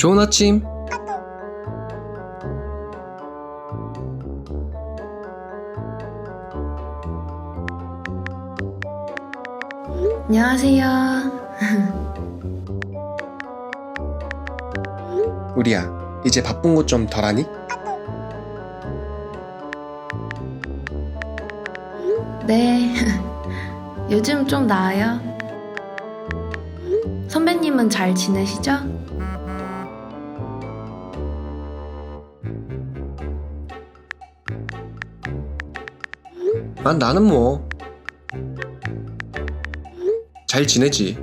좋은 아침. 안녕하세요. 우리야, 이제 바쁜 거 좀 덜하니? 네. 요즘 좀 나아요. 선배님은 잘 지내시죠? 아, 나는 뭐 잘 지내지.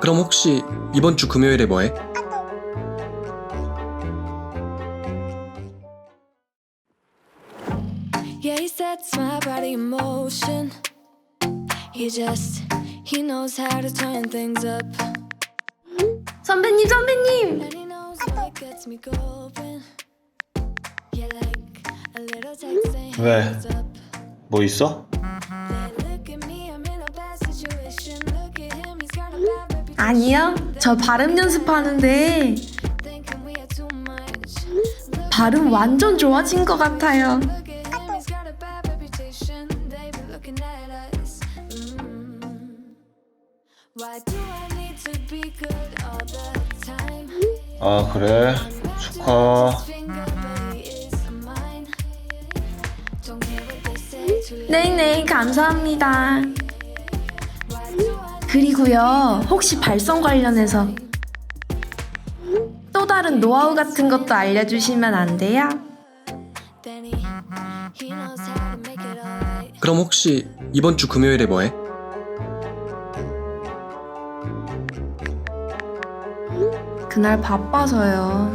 그럼 혹시 이번 주 금요일에 뭐해? Yeah, he sets my body in motion. He knows how to turn things up. 선배님, 선배님! And he knows what gets me going. Yeah, like a little text saying 왜? hands up. 뭐 있어? They look at me, I'm in a bad situation. Look at him, he's got a bad reputation. 아니요, 저 발음 연습하는데 Thinking we are too much. 발음 완전 좋아진 것 같아요. Look at him, he's got a bad reputation. They be looking at us. Why do I need to be good all the time? 아 그래? 축하. 네네, 감사합니다. 그리고요, 혹시 발성 관련해서 또 다른 노하우 같은 것도 알려주시면 안 돼요? 그럼 혹시 이번 주 금요일에 뭐해? 그날 바빠서요.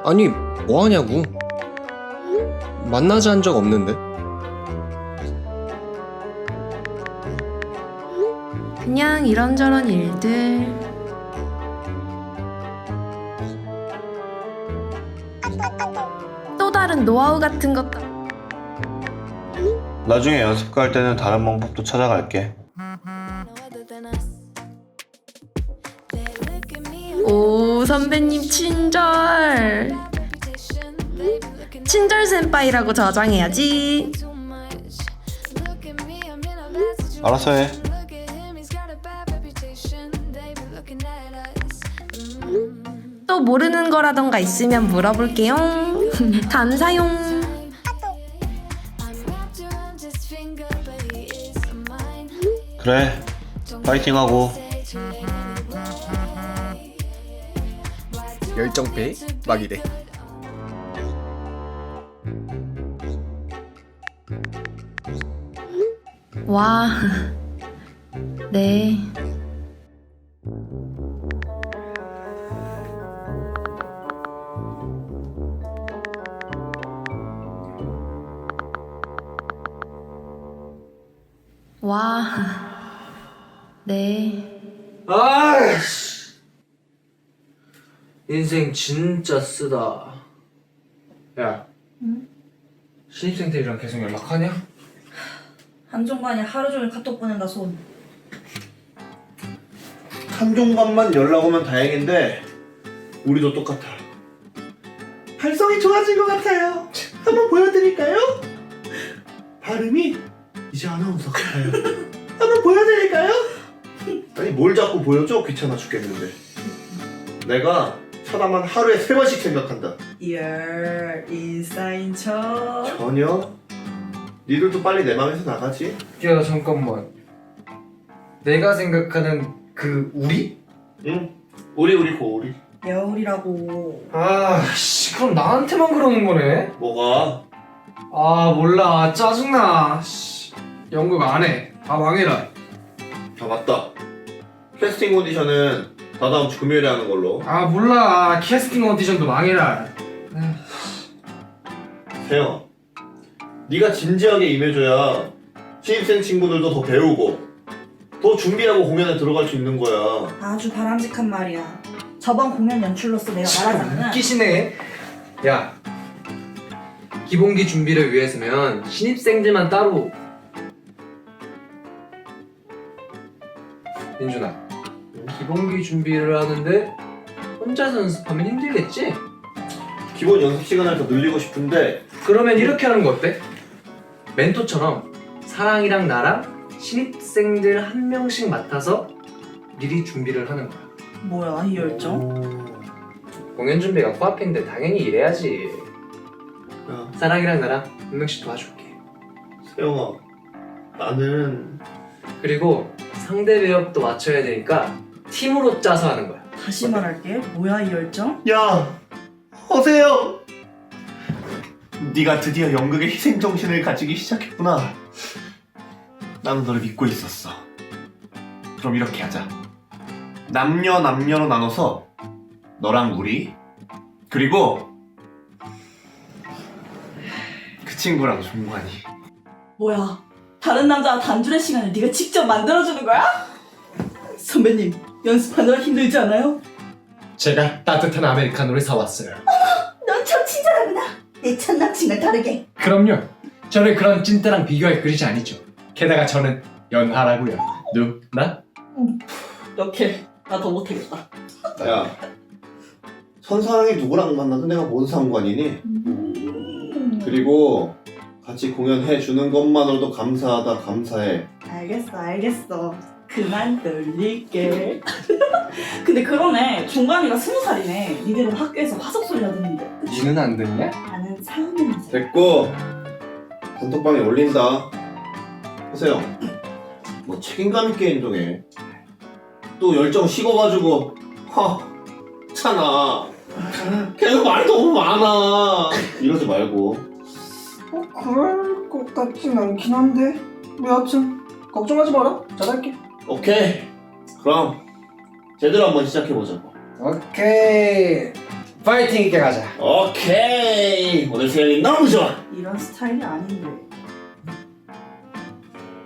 아니, 뭐 하냐고. 만나자 한 적 없는데. 그냥 이런저런 일들. 또 다른 노하우 같은 것도. 나중에 연습 갈 때는 다른 방법도 찾아갈게. 오, 선배님 친절. 친절 센파이라고 저장해야지. 알아서 해. 또 모르는 거라던가 있으면 물어볼게요. 감사용. 그래. 파이팅하고. 열정페이 막 이래. 와. 네. 와. 네. 아이씨, 인생 진짜 쓰다. 야, 신입생들이랑 계속 연락하냐? 한종관이 하루 종일 카톡 보낸다 손. 한종관만 연락 오면 다행인데 우리도 똑같아. 발성이 좋아진 것 같아요. 한번 보여드릴까요? 발음이 이제 아나운서 같아요. 한번 보여드릴까요? 아니 뭘 자꾸 보여줘? 귀찮아 죽겠는데. 내가 쳐다만 하루에 3번씩 생각한다. 열 인싸인 척. 전혀. 니들도 빨리 내 맘에서 나가지. 야, 잠깐만. 내가 생각하는 그 우리? 응. 우리 고우리. 여울이라고. 아씨, 그럼 나한테만 그러는 거네? 뭐가? 아, 몰라. 짜증나. 씨, 연극 안 해. 다 망해라. 아 맞다. 캐스팅 오디션은 다다음 주 금요일에 하는 걸로. 아, 몰라. 캐스팅 오디션도 망해라. 세영, 네가 진지하게 임해줘야 신입생 친구들도 더 배우고 더 준비하고 공연에 들어갈 수 있는 거야. 아주 바람직한 말이야. 저번 공연 연출로서 내가 말하자면 웃기시네. 야, 기본기 준비를 위해서면 신입생들만 따로 민준아, 기본기 준비를 하는데 혼자서 연습하면 힘들겠지? 기본 연습 시간을 더 늘리고 싶은데 그러면 이렇게 하는 거 어때? 멘토처럼 사랑이랑 나랑 신입생들 한 명씩 맡아서 미리 준비를 하는 거야. 뭐야 이 열정? 공연 준비가 코앞인데 당연히 이래야지. 야 사랑이랑 나랑 한 명씩 도와줄게. 세영아 나는 그리고 상대 배역도 맞춰야 되니까 팀으로 짜서 하는 거야. 다시 말할게. 뭐야 이 열정? 야 허세영 네가 드디어 연극의 희생정신을 가지기 시작했구나. 나는 너를 믿고 있었어. 그럼 이렇게 하자. 남녀로 나눠서 너랑 우리 그리고 그 친구랑 종관이. 뭐야 다른 남자와 단둘의 시간을 네가 직접 만들어주는 거야? 선배님 연습하느라 힘들지 않아요? 제가 따뜻한 아메리카노를 사왔어요. 넌 참 친절하구나. 내 첫 남친과 다르게. 그럼요. 저는 그런 찐따랑 비교할 그릇이 아니죠. 게다가 저는 연하라고요. 누나? 이렇게 나 더 못하겠다. 야 천사랑이 누구랑 만나도 내가 뭔 상관이니? 그리고 같이 공연해 주는 것만으로도 감사하다 감사해. 알겠어. 그만 놀릴게. 근데 그러네. 중간이가 20살이네. 니들은 학교에서 화석 소리가 듣는데. 그치? 니는 안 듣냐? 나는 상은이지. 됐고 단톡방에 올린다. 허세영 뭐 책임감 있게 행동해. 또 열정 식어가지고 차나 걔가 말이 너무 많아 이러지 말고. 그럴 것 같진 않긴 한데 뭐 여하튼 걱정하지 마라. 잘할게. 오케이 그럼 제대로 한번 시작해보자고. 오케이. 파이팅 있게 가자. 오케이 오늘 세영이 너무 좋아. 이런 스타일이 아닌데.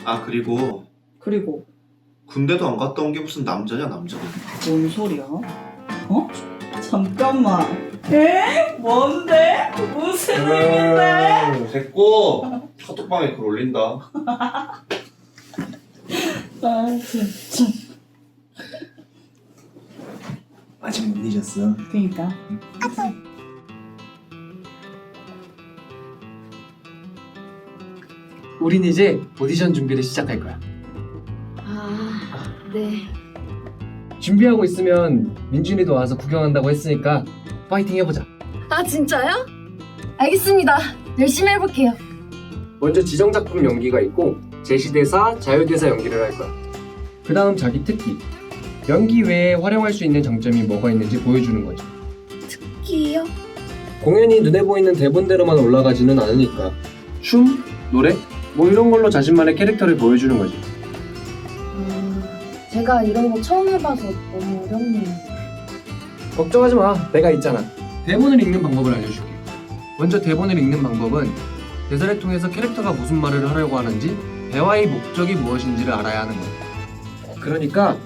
아 그리고 군대도 안 갔다 온 게 무슨 남자냐 남자가. 뭔 소리야? 어? 잠깐만. 에? 뭔데? 무슨 의미인데? 됐고 카톡방에 글 올린다. 아 진짜. 아직 못 잊었어. 그니까. 우린 이제 오디션 준비를 시작할 거야. 네. 준비하고 있으면 민준이도 와서 구경한다고 했으니까 파이팅 해보자. 아 진짜요? 알겠습니다. 열심히 해볼게요. 먼저 지정작품 연기가 있고 제시대사, 자유대사 연기를 할 거야. 그 다음 자기 특기. 연기 외에 활용할 수 있는 장점이 뭐가 있는지 보여주는 거지. 끼요? 공연이 눈에 보이는 대본대로만 올라가지는 않으니까 춤, 노래, 뭐 이런 걸로 자신만의 캐릭터를 보여주는 거지. 제가 이런 거 처음 해봐서 너무 어렵네요. 걱정하지 마. 내가 있잖아. 대본을 읽는 방법을 알려줄게. 먼저 대본을 읽는 방법은 대사를 통해서 캐릭터가 무슨 말을 하려고 하는지 대화의 목적이 무엇인지를 알아야 하는 거야. 그러니까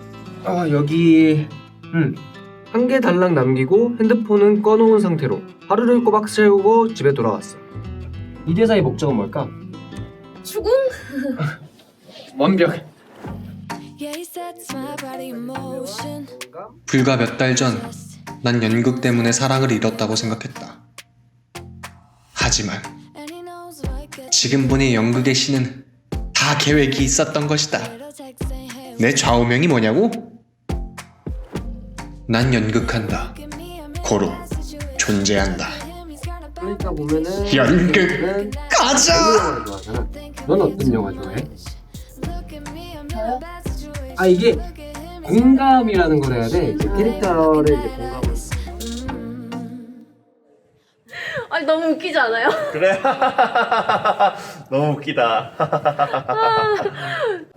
여기 한 개 달랑 남기고 핸드폰은 꺼놓은 상태로 하루를 꼬박 채우고 집에 돌아왔어. 이 대사의 목적은 뭘까? 추궁? 완벽. Yeah, he sets my body in motion. 불과 몇 달 전 난 연극 때문에 사랑을 잃었다고 생각했다. 하지만 And he knows what gets 지금 보니 연극의 신은 다 계획이 있었던 것이다. little text saying, hey, 내 좌우명이 뭐냐고? 난 연극한다. look at me, I'm in 고로 a bad situation. 존재한다. Him, he's got a body 그러니까 보면은 연극 가자! 영화 좋아하잖아. 넌 어떤 영화 좋아해? Look at me, I'm in a bad situation. 이게 Look at him, he's 공감이라는 걸 해야 돼. 이제 캐릭터를 이제 공감을. 아니 너무 웃기지 않아요? 그래 너무 웃기다.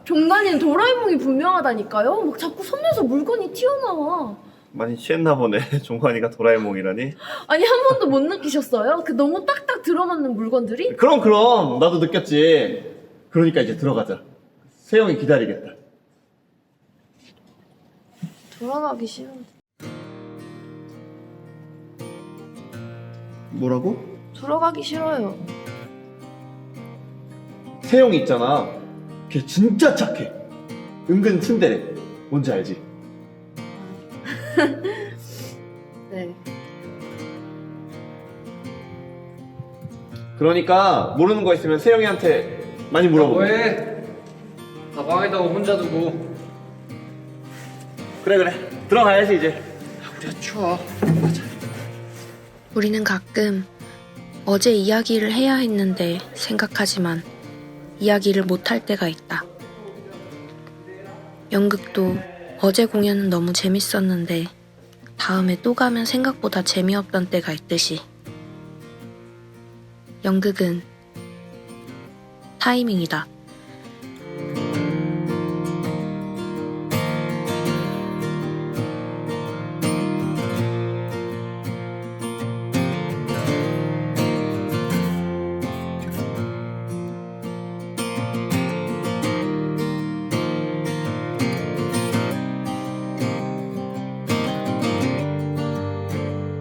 종단이는 도라에몽이 분명하다니까요? 막 자꾸 손에서 물건이 튀어나와. 많이 취했나 보네. 종환이가 도라에몽이라니. 아니 한 번도 못 느끼셨어요? 그 너무 딱딱 들어맞는 물건들이? 그럼 나도 느꼈지. 그러니까 이제 들어가자. 세영이 기다리겠다. 돌아가기 싫은데. 뭐라고? 돌아가기 싫어요. 세영이 있잖아. 걔 진짜 착해. 은근 츤데레. 뭔지 알지? 네. 그러니까 모르는 거 있으면 세영이한테 많이 물어보고. 뭐해? 다 방에다가 혼자 두고. 그래 들어가야지 이제. 우리가 추워. 우리는 가끔 어제 이야기를 해야 했는데 생각하지만 이야기를 못할 때가 있다. 연극도 어제 공연은 너무 재밌었는데 다음에 또 가면 생각보다 재미없던 때가 있듯이 연극은 타이밍이다.